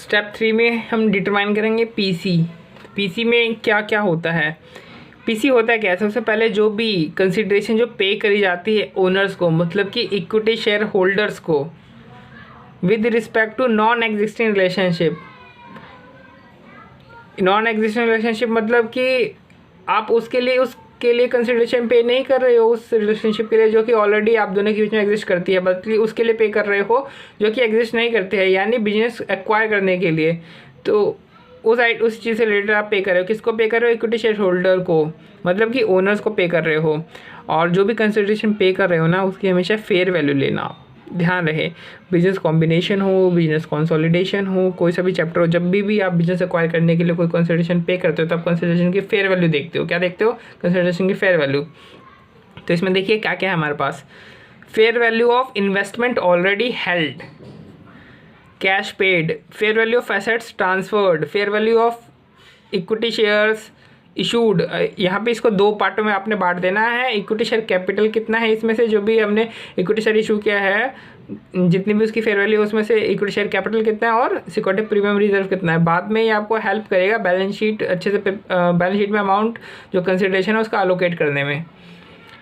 Step 3 में हम determine करेंगे पीसी। पीसी में क्या क्या होता है। पीसी होता है क्या? सबसे पहले जो भी कंसिडरेशन जो पे करी जाती है ओनर्स को, मतलब कि इक्विटी शेयर होल्डर्स को, with respect to non existing relationship. Non existing relationship मतलब कि आप उसके लिए कंसिडरेशन पे नहीं कर रहे हो उस रिलेशनशिप के लिए जो कि ऑलरेडी आप दोनों के बीच में एग्जिस्ट करती है, बल्कि उसके लिए पे कर रहे हो जो कि एग्जिस्ट नहीं करते हैं, यानी बिजनेस एक्वायर करने के लिए। तो उस चीज़ से रिलेटेड आप पे कर रहे हो। किसको पे कर रहे हो? इक्विटी शेयर होल्डर को, मतलब कि ओनर्स को पे कर रहे हो। और जो भी कंसिडरेशन पे कर रहे हो ना, उसकी हमेशा फेयर वैल्यू लेना। ध्यान रहे, बिजनेस कॉम्बिनेशन हो, बिजनेस कंसोलिडेशन हो, कोई सा भी चैप्टर हो, जब भी आप बिजनेस एक्वायर करने के लिए कोई कंसिडरेशन पे करते हो तो आप कंसिडरेशन की फेयर वैल्यू देखते हो। क्या देखते हो? कंसिडरेशन की फेयर वैल्यू। तो इसमें देखिए क्या क्या है हमारे पास। Fair value of investment already held, cash paid, fair value of assets transferred, fair value of equity shares issued. यहाँ पे इसको दो पार्टों में आपने बांट देना है। इक्विटी शेयर कैपिटल कितना है इसमें से, जो भी हमने इक्विटी शेयर इशू किया है, जितनी भी उसकी फेयर वैल्यू उसमें से इक्विटी शेयर कैपिटल कितना है और सिक्योरिटी प्रीमियम रिजर्व कितना है। बाद में ये आपको हेल्प करेगा बैलेंस शीट अच्छे से बैलेंस शीट में अमाउंट जो कंसिडरेशन है उसका अलोकेट करने में।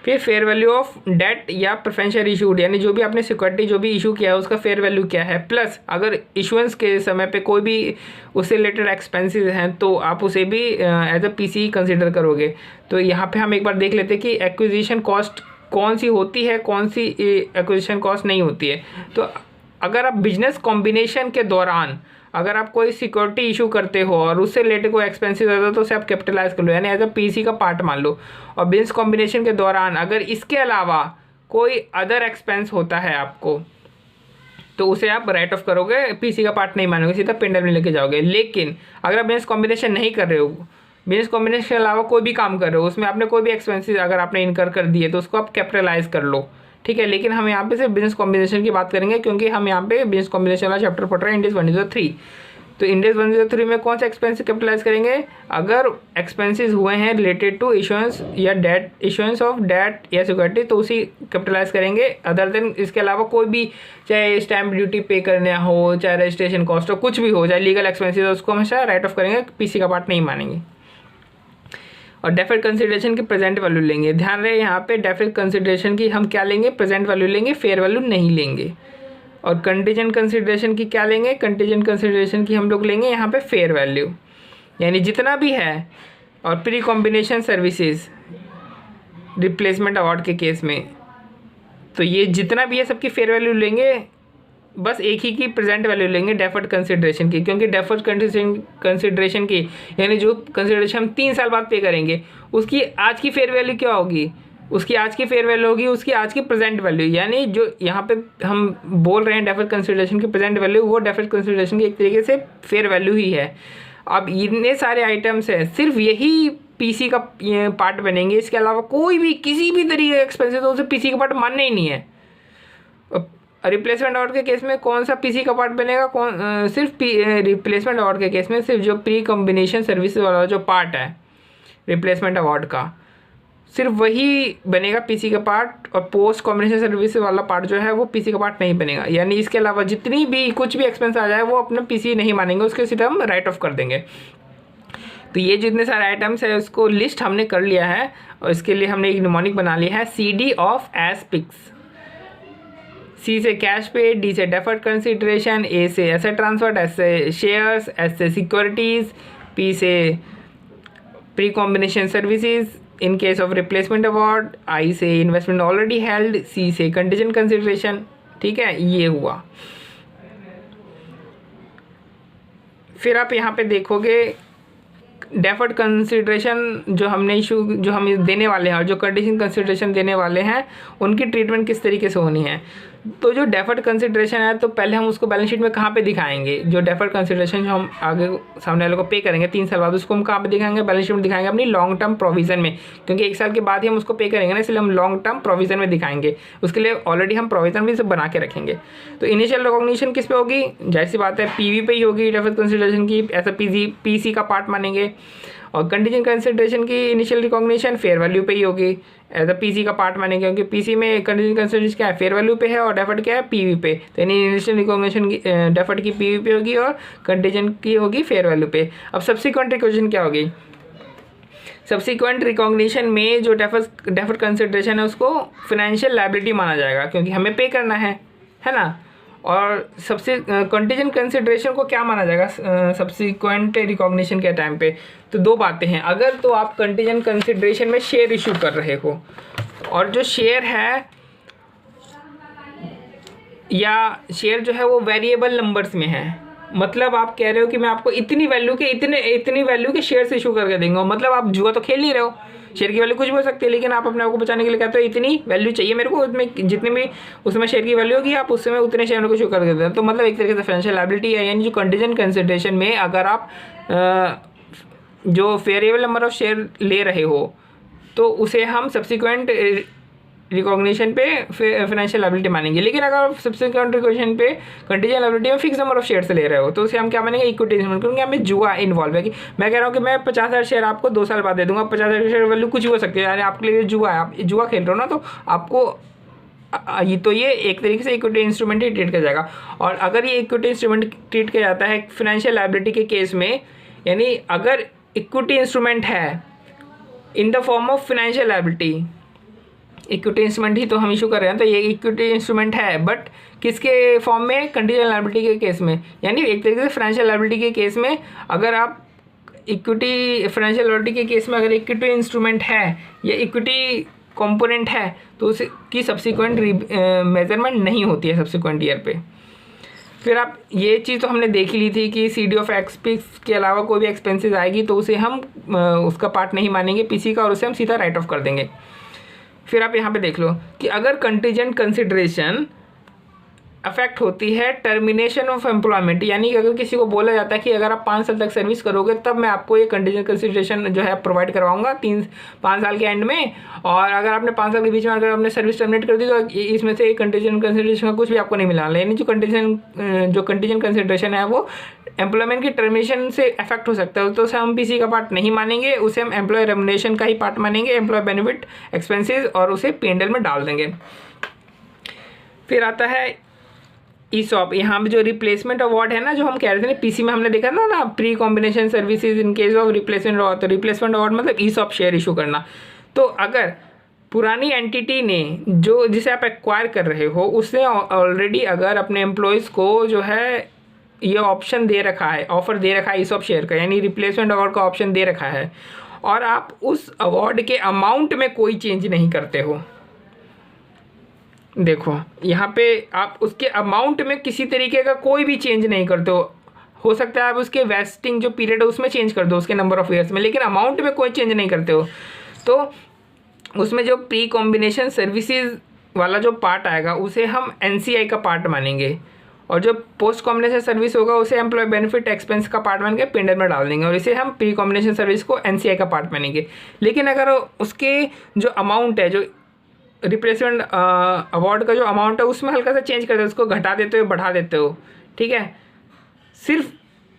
फिर फेयर वैल्यू ऑफ डेट या प्रेफरेंशियल इशूड, यानी जो भी आपने सिक्योरिटी जो भी इशू किया है उसका फेयर वैल्यू क्या है, प्लस अगर इशुएंस के समय पे कोई भी उससे रिलेटेड एक्सपेंसेस हैं तो आप उसे भी एज अ पीसी कंसिडर करोगे। तो यहाँ पे हम एक बार देख लेते हैं कि एक्विजिशन कॉस्ट कौन सी होती है, कौन सी एक्विजिशन कॉस्ट नहीं होती है। तो अगर आप बिजनेस कॉम्बिनेशन के दौरान अगर आप कोई सिक्योरिटी इशू करते हो और उससे रिलेटेड कोई एक्सपेंसेस होता है तो उसे आप कैपिटलाइज कर लो, यानी एज अ पीसी का पार्ट मान लो। और बिजनेस कॉम्बिनेशन के दौरान अगर इसके अलावा कोई अदर एक्सपेंस होता है आपको तो उसे आप राइट ऑफ करोगे, पीसी का पार्ट नहीं मानोगे, सीधा पेंडल में लेके जाओगे। लेकिन अगर आप बिजनेस कॉम्बिनेशन नहीं कर रहे हो, बिजनेस कॉम्बिनेशन के अलावा कोई भी काम कर रहे हो, उसमें आपने कोई भी एक्सपेंसेस अगर आपने इनकर कर दिए तो उसको आप कैपिटलाइज कर लो, ठीक है। लेकिन हम यहाँ पे सिर्फ बिजनेस कॉम्बिनेशन की बात करेंगे क्योंकि हम यहाँ पे बिजनेस कॉम्बिनेशन वाला चैप्टर पढ़ रहे हैं, इंडेक्स 103। तो इंडेक्स 103 में कौन सा एक्सपेंस कैपिटलाइज करेंगे? अगर एक्सपेंसेस हुए हैं रिलेटेड टू इशुएंस या डेट, इशुएंस ऑफ डेट या सिक्योरिटी, तो उसी कैपिटलाइज करेंगे। अदर देन इसके अलावा कोई भी, चाहे स्टैम्प ड्यूटी पे करना हो, चाहे रजिस्ट्रेशन कॉस्ट हो, कुछ भी हो, चाहे लीगल एक्सपेंसेस हो, उसको हमेशा राइट ऑफ करेंगे, पीसी का पार्ट नहीं मानेंगे। और डेफर्ड कंसिडरेशन की प्रेजेंट वैल्यू लेंगे। ध्यान रहे यहाँ पे डेफर्ड कंसिडरेशन की हम क्या लेंगे? प्रेजेंट वैल्यू लेंगे, फेयर वैल्यू नहीं लेंगे। और कंटीजेंट कंसिडरेशन की क्या लेंगे? कंटीजेंट कंसिडरेशन की हम लोग लेंगे यहाँ पे फेयर वैल्यू, यानी जितना भी है। और pre combination services replacement award के केस में तो ये जितना भी है सबकी फेयर वैल्यू लेंगे, बस एक ही की प्रेजेंट वैल्यू लेंगे डेफर्ड कंसिडरेशन की, क्योंकि डेफर्ड कंसिडरेशन की यानी जो कंसिडरेशन हम 3 साल बाद पे करेंगे उसकी आज की फेयर वैल्यू क्या होगी? उसकी आज की फेयर वैल्यू होगी उसकी आज की प्रेजेंट वैल्यू, यानी जो यहाँ पे हम बोल रहे हैं डेफर्ड कंसिडरेशन की प्रेजेंट वैल्यू, वो डेफर्ड कंसिडरेशन की एक तरीके से फेयर वैल्यू ही है। अब इतने सारे आइटम्स हैं, सिर्फ यही पीसी का पार्ट बनेंगे, इसके अलावा कोई भी किसी भी तरीके का एक्सपेंसेस तो उसे पीसी का पार्ट मानना ही नहीं है। रिप्लेसमेंट अवार्ड के केस में कौन सा पीसी का पार्ट बनेगा? सिर्फ रिप्लेसमेंट अवार्ड के केस में सिर्फ जो प्री कॉम्बिनेशन सर्विसेज वाला जो पार्ट है रिप्लेसमेंट अवार्ड का, सिर्फ वही बनेगा पीसी का पार्ट। और पोस्ट कॉम्बिनेशन सर्विसेज वाला पार्ट जो है वो पीसी का पार्ट नहीं बनेगा, यानी इसके अलावा जितनी भी कुछ भी एक्सपेंस आ जाए वो अपना पीसी नहीं मानेंगे, उसके सीधे हम राइट ऑफ कर देंगे। तो ये जितने सारे आइटम्स है उसको लिस्ट हमने कर लिया है और इसके लिए हमने एक निमोनिक बना लिया है, CD ऑफ एस्पिक्स। C से कैश पे, D से डेफर्ड कंसिडरेशन, A से एसेट ट्रांसफर, S से शेयर्स, S से सिक्योरिटीज़, P से pre combination services in case of replacement award, I से इन्वेस्टमेंट ऑलरेडी हेल्ड, C से कंटीजेंट कंसिडरेशन। ठीक है, ये हुआ। फिर आप यहाँ पे देखोगे डेफर्ड कंसिडरेशन जो हम देने वाले हैं और जो कंडीशन कंसिडरेशन देने वाले हैं उनकी ट्रीटमेंट किस तरीके से होनी है। तो जो डेफर्ड कंसिडरेशन है तो पहले हम उसको बैलेंस शीट में कहाँ पे दिखाएंगे? जो डेफर्ड कंसिडरेशन जो हम आगे सामने वाले को पे करेंगे 3 साल बाद, उसको हम कहाँ पे दिखाएंगे? बैलेंस शीट में दिखाएंगे अपनी लॉन्ग टर्म प्रोविजन में, क्योंकि 1 साल के बाद ही हम उसको पे करेंगे ना, इसलिए हम लॉन्ग टर्म प्रोविजन में दिखाएंगे। उसके लिए ऑलरेडी हम प्रोविजन भी सब बना के रखेंगे। तो इनिशियल रिकॉग्निशन किस पे होगी? जाहिर सी बात है पीवी पे ही होगी डेफर्ड कंसिडरेशन की, ऐसा पीसी का पार्ट मानेंगे। और कंटीजेंट कंसिडरेशन की इनिशियल रिकॉग्निशन फेयर वैल्यू पे ही होगी, एज अ पीसी का पार्ट मानेंगे, क्योंकि पीसी में कंटीजेंट कंसिडरेशन क्या है, फेयर वैल्यू पे है, और डेफर्ड क्या है, पीवी पे। तो यानी इनिशियल रिकॉग्निशन की डेफर्ड की पीवी पे होगी और कंटीजेंट की होगी फेयर वैल्यू पे। अब सब्सिक्वेंट रिकॉग्निशन क्या होगी, सब्सिक्वेंट रिकॉग्निशन में जो डेफर्ड कंसिडरेशन है उसको फाइनेंशियल लायबिलिटी माना जाएगा, क्योंकि हमें पे करना है ना। और सबसे कंटीजेंट कंसिडरेशन को क्या माना जाएगा सब्सिक्वेंट रिकॉग्निशन के टाइम पे, तो दो बातें हैं। अगर तो आप कंटीजेंट कंसिडरेशन में शेयर इशू कर रहे हो, और जो शेयर है या शेयर जो है वो वेरिएबल नंबर्स में है, मतलब आप कह रहे हो कि मैं आपको इतनी वैल्यू के इतनी वैल्यू के शेयर्स इशू करके देंगे, मतलब आप जुआ तो खेल नहीं रहे हो, शेयर की वैल्यू कुछ भी हो सकती है, लेकिन आप अपने आप को बचाने के लिए कहते हो इतनी वैल्यू चाहिए मेरे को, उसमें जितनी भी उसमें शेयर की वैल्यू होगी आप उसमें उतने शेयर को इशू कर देते हैं। तो मतलब एक तरीके से फाइनेंशियल लायबिलिटी है। यानी जो कंटीजेंट कंसिडरेशन में अगर आप जो वेरिएबल नंबर ऑफ शेयर ले रहे हो तो उसे हम सब्सिक्वेंट रिकॉग्निशन पे फाइनेंशियल लायबिलिटी मानेंगे। लेकिन अगर आप सब्सिक्वेंट रिकॉग्निशन पे कंटीजेंट लायबिलिटी में फिक्स नंबर ऑफ शेयर्स ले रहे हो तो उसे हम क्या मानेंगे, इक्विटी इंस्ट्रूमेंट, क्योंकि हमें जुआ इन्वॉल्व है। कि मैं कह रहा हूँ कि मैं 50,000 शेयर आपको 2 साल बाद दे दूंगा, 50,000 शेयर वैल्यू कुछ भी हो सकती है, यानी आपके लिए जुआ है, आप जुआ खेल रहे हो ना, तो आपको ये एक तरीके से इक्विटी इंस्ट्रूमेंट ही ट्रीट किया जाएगा। और अगर ये इक्विटी इंस्ट्रूमेंट ट्रीट किया जाता है फाइनेंशियल लायबिलिटी के केस में, यानी अगर इक्विटी इंस्ट्रूमेंट है in the form of financial liability, equity instrument ही तो हम इशू कर रहे हैं, तो ये इक्विटी इंस्ट्रूमेंट है, बट किसके फॉर्म में, कंटीजेंट लायबिलिटी के केस में। यानी एक तरीके से फाइनेंशियल लायबिलिटी के केस में अगर आप इक्विटी फाइनेंशियल लायबिलिटी के केस में अगर इक्विटी इंस्ट्रूमेंट है या इक्विटी कंपोनेंट है तो उसकी सब्सिक्वेंट मेजरमेंट नहीं होती है सब्सिक्वेंट ईयर पे। फिर आप ये चीज़ तो हमने देख ली थी कि CD ऑफ एक्सपेंस के अलावा कोई भी एक्सपेंसेस आएगी तो उसे हम उसका पार्ट नहीं मानेंगे पीसी का, और उसे हम सीधा राइट ऑफ कर देंगे। फिर आप यहाँ पे देख लो कि अगर कंटीजेंट कंसिडरेशन अफेक्ट होती है टर्मिनेशन ऑफ एम्प्लॉयमेंट, यानी कि अगर किसी को बोला जाता है कि अगर आप 5 साल तक सर्विस करोगे तब मैं आपको ये कंटीजेंट कंसिडरेशन जो है प्रोवाइड करवाऊंगा 5 साल के एंड में, और अगर आपने 5 साल के बीच में अगर आपने सर्विस टर्मिनेट कर दी तो इसमें से कंटीजेंट कंसिडरेशन का कुछ भी आपको नहीं मिला। यानी जो कंटीजेंट कंसिडरेशन है वो एम्प्लॉयमेंट की टर्मिनेशन से अफेक्ट हो सकता है, तो उसे हम पीसी का पार्ट नहीं मानेंगे, उसे हम एम्प्लॉय रेम्युनरेशन का ही पार्ट मानेंगे, एम्प्लॉय बेनिफिट एक्सपेंसेस, और उसे P&L में डाल देंगे। फिर आता है ईसॉप। यहाँ पे जो रिप्लेसमेंट अवार्ड है ना, जो हम कह रहे थे ना पीसी में हमने देखा ना pre combination services in case of replacement award, तो रिप्लेसमेंट अवार्ड मतलब ईसॉप शेयर इशू करना। तो अगर पुरानी एंटिटी ने जो जिसे आप एक्वायर कर रहे हो उसने ऑलरेडी अगर अपने एम्प्लॉयज़ को जो है ये ऑप्शन दे रखा है, ऑफर दे रखा है ईसॉप शेयर का, यानी रिप्लेसमेंट अवार्ड का ऑप्शन दे रखा है, और आप उस अवार्ड के अमाउंट में कोई चेंज नहीं करते हो, देखो यहाँ पे आप उसके अमाउंट में किसी तरीके का कोई भी चेंज नहीं करते हो सकता है आप उसके वेस्टिंग जो पीरियड है उसमें चेंज कर दो उसके नंबर ऑफ ईयर्स में, लेकिन अमाउंट में कोई चेंज नहीं करते हो, तो उसमें जो प्री कॉम्बिनेशन सर्विसेज वाला जो पार्ट आएगा उसे हम NCI का पार्ट मानेंगे, और जो पोस्ट कॉम्बिनेशन सर्विस होगा उसे एम्प्लॉय बेनिफिट एक्सपेंस का पार्ट मान के P&L में डाल देंगे, और इसे हम प्री कॉम्बिनेशन सर्विस को NCI का पार्ट मानेंगे। लेकिन अगर उसके जो अमाउंट है, जो रिप्लेसमेंट अवार्ड का जो अमाउंट है उसमें हल्का सा चेंज कर देते हो, उसको घटा देते हो बढ़ा देते हो, ठीक है, सिर्फ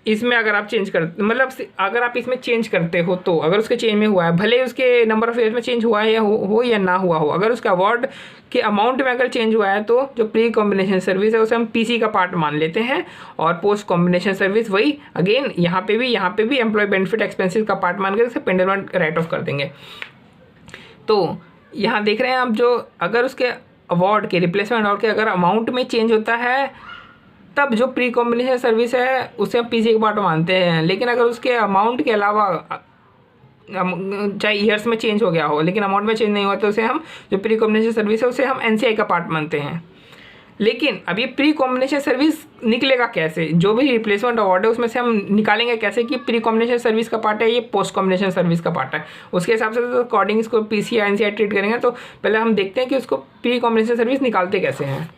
इसमें अगर आप चेंज कर मतलब अगर आप इसमें चेंज करते हो तो अगर उसके चेंज में हुआ है, भले उसके नंबर ऑफ ईयर्स में चेंज हुआ है या हो या ना हुआ हो, अगर उसका अवार्ड के अमाउंट में अगर चेंज हुआ है तो जो प्री कॉम्बिनेशन सर्विस है उसे हम पीसी का पार्ट मान लेते हैं, और पोस्ट कॉम्बिनेशन सर्विस वही अगेन यहाँ पे भी एम्प्लॉय बेनिफिट एक्सपेंसेस का पार्ट मान कर उसे P&L में राइट ऑफ कर देंगे। तो यहाँ देख रहे हैं आप, जो अगर उसके अवार्ड के रिप्लेसमेंट अवार्ड के अगर अमाउंट में चेंज होता है तब जो प्री कॉम्बिनेशन सर्विस है उसे हम पीसी का पार्ट मानते हैं, लेकिन अगर उसके अमाउंट के अलावा चाहे ईयर्स में चेंज हो गया हो लेकिन अमाउंट में चेंज नहीं हुआ तो उसे हम जो प्री कॉम्बिनेशन सर्विस है उसे हम NCI का पार्ट मानते हैं। लेकिन अब ये प्री कॉम्बिनेशन सर्विस निकलेगा कैसे, जो भी रिप्लेसमेंट अवार्ड है उसमें से हम निकालेंगे कैसे कि प्री कॉम्बिनेशन सर्विस का पार्ट है ये पोस्ट कॉम्बिनेशन सर्विस का पार्ट है, उसके हिसाब से तो अकॉर्डिंग इसको पीसी या NCI ट्रीट करेंगे। तो पहले हम देखते हैं कि उसको प्री कॉम्बिनेशन सर्विस निकालते कैसे हैं।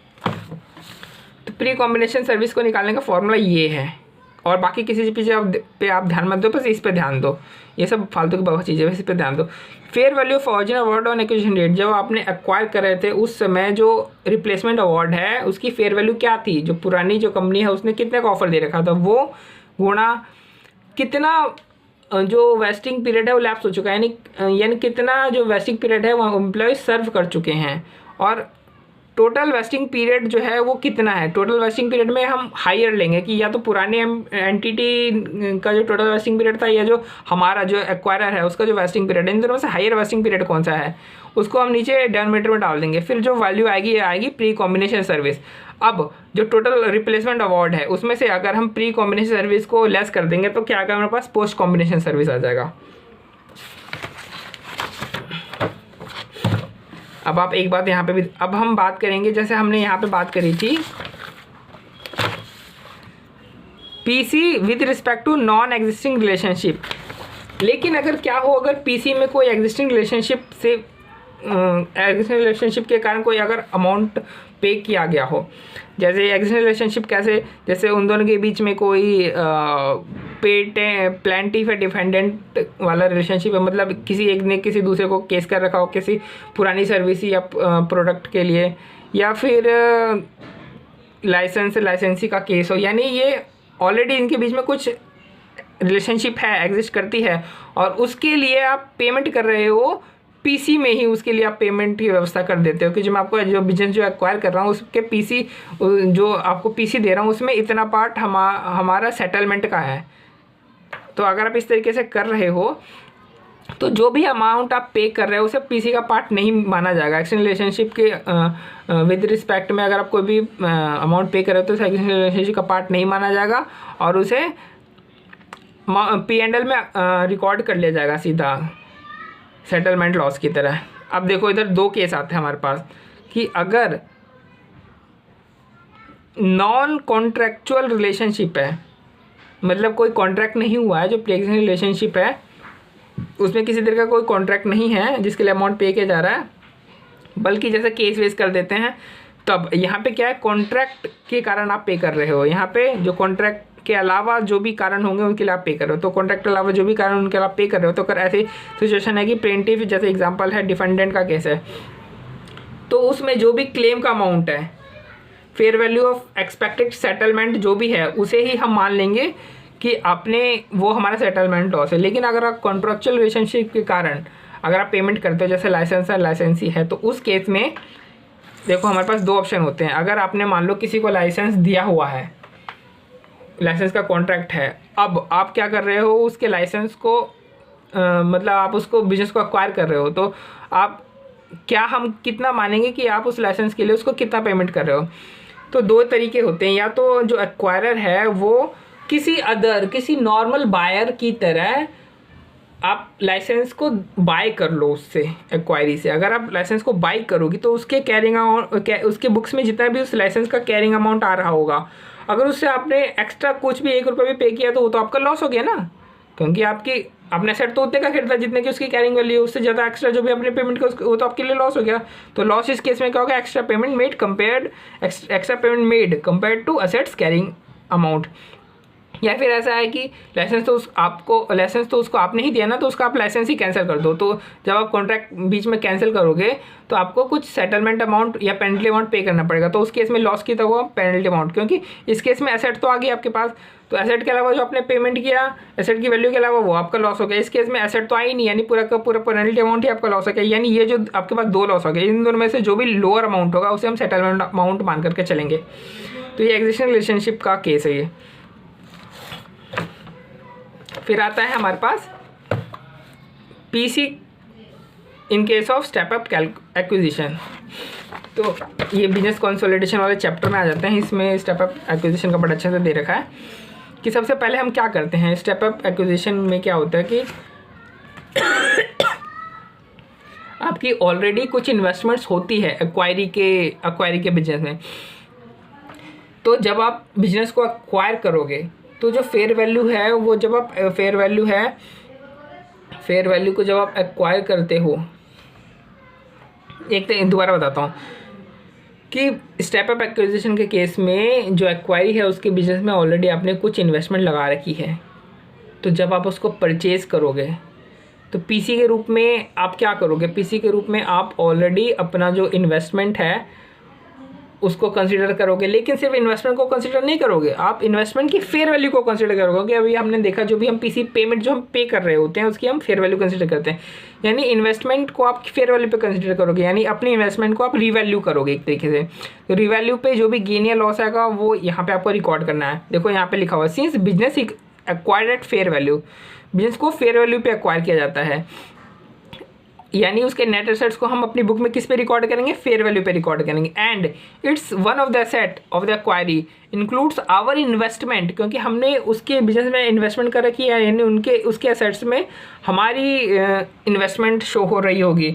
तो प्री कॉम्बिनेशन सर्विस को निकालने का फॉर्मूला ये है, और बाकी किसी चीज़ पे आप ध्यान मत दो, बस इस पे ध्यान दो, ये सब फालतू की बहुत चीज़ें, बस इस पे ध्यान दो। Fair value of original award on acquisition date, जब आपने एक्वायर कर रहे थे उस समय जो रिप्लेसमेंट अवार्ड है उसकी फेयर वैल्यू क्या थी, जो पुरानी जो कंपनी है उसने कितने का ऑफर दे रखा था वो गुणा कितना जो वेस्टिंग पीरियड है वो लैप्स हो चुका है, यानी कितना जो वेस्टिंग पीरियड है वो एम्प्लॉय सर्व कर चुके हैं, और टोटल वेस्टिंग पीरियड जो है वो कितना है। टोटल वेस्टिंग पीरियड में हम हायर लेंगे कि या तो पुराने एंटिटी का जो टोटल वेस्टिंग पीरियड था, या जो हमारा जो एक्वायरर है उसका जो वेस्टिंग पीरियड है, इन दोनों से हायर वेस्टिंग पीरियड कौन सा है उसको हम नीचे डिनोमिनेटर में डाल देंगे। फिर जो वैल्यू आएगी ये आएगी प्री कॉम्बिनेशन सर्विस। अब जो टोटल रिप्लेसमेंट अवार्ड है उसमें से अगर हम प्री कॉम्बिनेशन सर्विस को लेस कर देंगे तो क्या आएगा हमारे पास, पोस्ट कॉम्बिनेशन सर्विस आ जाएगा। अब आप एक बात यहाँ पे भी, अब हम बात करेंगे जैसे हमने यहाँ पे बात करी थी PC with respect to non existing relationship. लेकिन अगर क्या हो, अगर पीसी में कोई एग्जिस्टिंग रिलेशनशिप से एग्जिस्टिंग रिलेशनशिप के कारण कोई अगर अमाउंट पे किया गया हो, जैसे एग्जिस्टिंग रिलेशनशिप कैसे, जैसे उन दोनों के बीच में कोई प्लेंटिफ या डिफेंडेंट वाला रिलेशनशिप है, मतलब किसी एक ने किसी दूसरे को केस कर रखा हो किसी पुरानी सर्विस या प्रोडक्ट के लिए, या फिर लाइसेंसी का केस हो, यानी ये ऑलरेडी इनके बीच में कुछ रिलेशनशिप है, एग्जिस्ट करती है, और उसके लिए आप पेमेंट कर रहे हो पीसी में ही, उसके लिए आप पेमेंट की व्यवस्था कर देते हो कि जो मैं आपको जो बिजनेस जो एक्वायर कर रहा हूँ उसके पीसी जो आपको पीसी दे रहा हूँ उसमें इतना पार्ट हमारा सेटलमेंट का है। तो अगर आप इस तरीके से कर रहे हो तो जो भी अमाउंट आप पे कर रहे हो उसे पीसी का पार्ट नहीं माना जाएगा। एक्सटेंशन रिलेशनशिप के विद रिस्पेक्ट में अगर आप कोई भी अमाउंट पे कर रहे हो तो एक्सटेंशन रिलेशनशिप का पार्ट नहीं माना जाएगा और उसे P&L में रिकॉर्ड कर लिया जाएगा सीधा सेटलमेंट लॉस की तरह। अब देखो इधर दो केस आते हैं हमारे पास कि अगर नॉन कॉन्ट्रैक्चुअल रिलेशनशिप है, मतलब कोई कॉन्ट्रैक्ट नहीं हुआ है, जो प्री एक्जिस्टिंग रिलेशनशिप है उसमें किसी तरह का कोई कॉन्ट्रैक्ट नहीं है जिसके लिए अमाउंट पे किया जा रहा है, बल्कि जैसे केस वेस कर देते हैं, तब यहाँ पे क्या है, कॉन्ट्रैक्ट के कारण आप पे कर रहे हो। यहाँ पे जो कॉन्ट्रैक्ट के अलावा जो भी कारण होंगे उनके लिए आप पे कर रहे हो, तो कॉन्ट्रैक्ट के अलावा जो भी कारण उनके लिए आप पे कर रहे हो। तो अगर ऐसी सिचुएशन है कि प्लेंटिफ जैसे एग्जांपल है डिफेंडेंट का केस है, तो उसमें जो भी क्लेम का अमाउंट है, fair value of expected settlement जो भी है उसे ही हम मान लेंगे कि आपने वो हमारा सेटलमेंट लॉस है। लेकिन अगर आप कॉन्ट्रैक्चुअल रिलेशनशिप के कारण अगर आप पेमेंट करते हो जैसे लाइसेंस और लाइसेंसी है, तो उस केस में देखो हमारे पास दो ऑप्शन होते हैं। अगर आपने मान लो किसी को लाइसेंस दिया हुआ है, लाइसेंस का कॉन्ट्रैक्ट है, अब आप क्या कर रहे हो उसके लाइसेंस को मतलब आप उसको बिजनेस को एक्वायर कर रहे हो, तो आप क्या हम कितना मानेंगे कि आप उस लाइसेंस के लिए उसको कितना पेमेंट कर रहे हो। तो दो तरीके होते हैं, या तो जो एक्वायरर है वो किसी नॉर्मल बायर की तरह आप लाइसेंस को बाय कर लो उससे, एक्वायरी से। अगर आप लाइसेंस को बाय करोगी तो उसके कैरिंग अमाउंट उसके बुक्स में जितना भी उस लाइसेंस का कैरिंग अमाउंट आ रहा होगा, अगर उससे आपने एक्स्ट्रा कुछ भी 1 रुपये भी पे किया तो वो तो आपका लॉस हो गया ना, क्योंकि अपने सेट तो उतने का खरीदा जितने की उसकी कैरिंग वैल्यू है, उससे ज़्यादा एक्स्ट्रा जो भी आपने पेमेंट किया वो तो आपके लिए लॉस हो गया। तो लॉस इस केस में क्या होगा, extra payment made compared to assets carrying amount. या फिर ऐसा है कि लाइसेंस तो उसको आपने ही दिया ना, तो उसका आप लाइसेंस ही कैंसिल कर दो। तो जब आप कॉन्ट्रैक्ट बीच में कैंसिल करोगे तो आपको कुछ सेटलमेंट अमाउंट या पेनल्टी अमाउंट पे करना पड़ेगा। तो उस केस में लॉस की तो हुआ पेनल्टी अमाउंट, क्योंकि इस केस में एसेट तो आ गई आपके पास, तो एसेट के अलावा जो आपने पेमेंट किया एसेट की वैल्यू के अलावा वो आपका लॉस हो गया। इस केस में एसेट तो आई नहीं, यानी पूरा का पूरा पेनल्टी अमाउंट ही आपका लॉस हो गया। यानी ये जो आपके पास दो लॉस हो गए, इन दोनों में से जो भी लोअर अमाउंट होगा उसे हम सेटलमेंट अमाउंट मान करके चलेंगे। तो ये एक्जिस्टिंग रिलेशनशिप का केस है ये। फिर आता है हमारे पास PC in case of step up acquisition. तो ये बिजनेस कंसोलिडेशन वाले चैप्टर में आ जाते हैं। इसमें स्टेप अप एक्विजिशन का बड़ा अच्छे से दे रखा है कि सबसे पहले हम क्या करते हैं। स्टेप अप एक्विजिशन में क्या होता है कि आपकी ऑलरेडी कुछ इन्वेस्टमेंट्स होती है एक्वायरी के बिजनेस में। तो जब आप बिजनेस को एक्वायर करोगे तो जो फेयर वैल्यू है वो जब आप फेयर वैल्यू को जब आप एक्वायर करते हो, एक तो दोबारा बताता हूँ कि स्टेप अप एक्विजिशन के केस में जो एक्वायरी है उसके बिजनेस में ऑलरेडी आपने कुछ इन्वेस्टमेंट लगा रखी है। तो जब आप उसको परचेज़ करोगे तो पीसी के रूप में आप क्या करोगे, पीसी के रूप में आप ऑलरेडी अपना जो इन्वेस्टमेंट है उसको कंसीडर करोगे, लेकिन सिर्फ इन्वेस्टमेंट को कंसीडर नहीं करोगे, आप इन्वेस्टमेंट की फेयर वैल्यू को कंसीडर करोगे। कि अभी हमने देखा जो भी हम पीसी पेमेंट जो हम पे कर रहे होते हैं उसकी हम फेयर वैल्यू कंसीडर करते हैं, यानी इन्वेस्टमेंट को आप फेयर वैल्यू पे कंसीडर करोगे, यानी अपनी इन्वेस्टमेंट को आप रीवैल्यू करोगे एक तरीके से। तो रीवैल्यू पे जो भी गेन या लॉस आएगा वो यहाँ पे आपको रिकॉर्ड करना है। देखो यहाँ पे लिखा हुआ since business acquired at fair value, business को फेयर वैल्यू पे एक्वायर किया जाता है, यानी उसके नेट एसेट्स को हम अपनी बुक में किस पे रिकॉर्ड करेंगे, फेयर वैल्यू पे रिकॉर्ड करेंगे। And it's one of the asset of the acquiree includes our investment, क्योंकि हमने उसके बिजनेस में इन्वेस्टमेंट कर रखी है, यानी उनके उसके एसेट्स में हमारी इन्वेस्टमेंट शो हो रही होगी।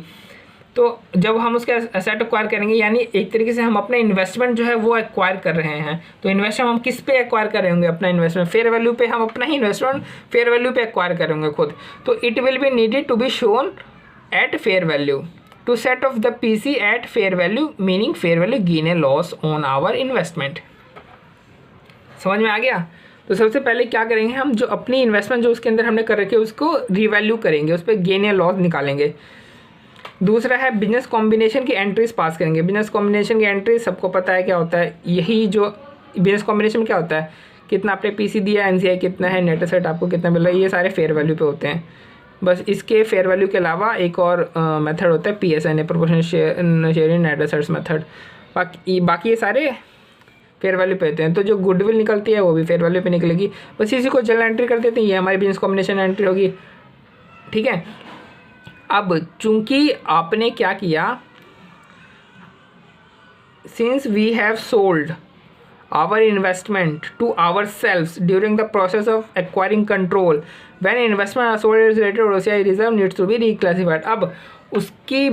तो जब हम उसके एसेट एक्वायर करेंगे, यानी एक तरीके से हम अपना इन्वेस्टमेंट जो है वो एक्वायर कर रहे हैं। तो इन्वेस्टमेंट हम किस पे एक्वायर करेंगे, अपना इन्वेस्टमेंट फेयर वैल्यू पे, हम अपना ही इन्वेस्टमेंट फेयर वैल्यू पे एक्वायर करेंगे खुद। तो it will be needed to be shown at fair value to set off the PC at fair value, meaning fair value gain and loss on our investment। समझ में आ गया? तो सबसे पहले क्या करेंगे, हम जो अपनी इन्वेस्टमेंट जो उसके अंदर हमने कर रखी है उसको रिवैल्यू करेंगे, उस पर गेन या लॉस निकालेंगे। दूसरा है बिजनेस कॉम्बिनेशन की एंट्रीज पास करेंगे। बिजनेस कॉम्बिनेशन की एंट्री सबको पता है क्या होता है, यही जो बिजनेस कॉम्बिनेशन में क्या होता है, कितना आपने पीसी दिया, एनसीआई कितना है, नेट एसेट आपको कितना मिल रहा है, ये सारे फेयर वैल्यू पे होते हैं। बस इसके फेयर वैल्यू के अलावा एक और मेथड होता है PSN, proportional share in net assets method. बाकी ये सारे फेयर वैल्यू पे होते हैं। तो जो गुडविल निकलती है वो भी फेयर वैल्यू पे निकलेगी। बस इसी को जनरल एंट्री कर देते हैं, ये हमारी बिजनेस कॉम्बिनेशन एंट्री होगी। ठीक है, अब चूंकि आपने क्या किया, since we have sold our investment to ourselves during the process of acquiring control, when investment are sold is related OCI reserve needs to be reclassified। अब उसकी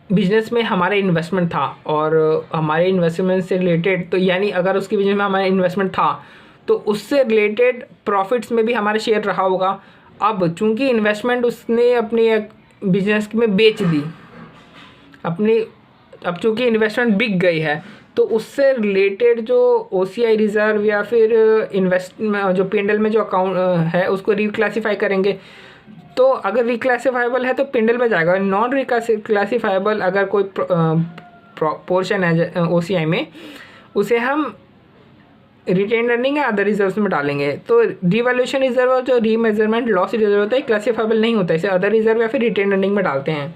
बिजनेस में हमारा इन्वेस्टमेंट था और हमारे इन्वेस्टमेंट से रिलेटेड, तो यानी अगर उसकी बिजनेस में हमारा इन्वेस्टमेंट था तो उससे रिलेटेड प्रॉफिट्स में भी हमारा शेयर रहा होगा। अब चूंकि इन्वेस्टमेंट उसने अपनी बिजनेस में बेच दी अपनी, अब चूंकि इन्वेस्टमेंट बिक गई है तो उससे रिलेटेड जो OCI रिज़र्व या फिर इन्वेस्ट जो P&L में जो अकाउंट है उसको रिक्लासीफाई करेंगे। तो अगर रिक्लासीफाइबल है तो P&L में जाएगा, नॉन रिक्लासीफाइबल अगर कोई पोर्शन है OCI में, उसे हम रिटेन अर्निंग या अदर रिजर्व्स में डालेंगे। तो रिवैल्यूएशन रिजर्व और जो रीमेजरमेंट लॉस रिजर्व होता है क्लासीफाइबल नहीं होता है, इसे अदर रिजर्व या फिर रिटेन अर्निंग में डालते हैं।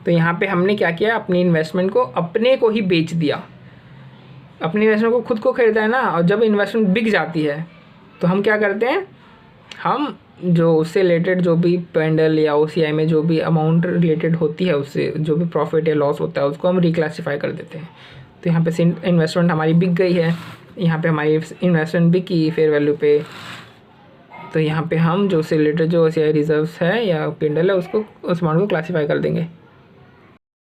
तो यहाँ पे हमने क्या किया, अपनी इन्वेस्टमेंट को अपने को ही बेच दिया, अपनी इन्वेस्टमेंट को खुद को खरीदा है ना। और जब इन्वेस्टमेंट बिक जाती है तो हम क्या करते हैं, हम जो उससे रिलेटेड जो भी P&L या OCI में जो भी अमाउंट रिलेटेड होती है, उससे जो भी प्रॉफिट या लॉस होता है उसको हम रिक्लासीफाई कर देते हैं। तो यहाँ पे इन्वेस्टमेंट हमारी बिक गई है, यहाँ पे हमारी इन्वेस्टमेंट बिकी फेयर वैल्यू पे, तो यहाँ पे हम जो उससे रिलेटेड जो OCI रिजर्व्स है या P&L है उसको, उस अमाउंट को क्लासीफाई कर देंगे।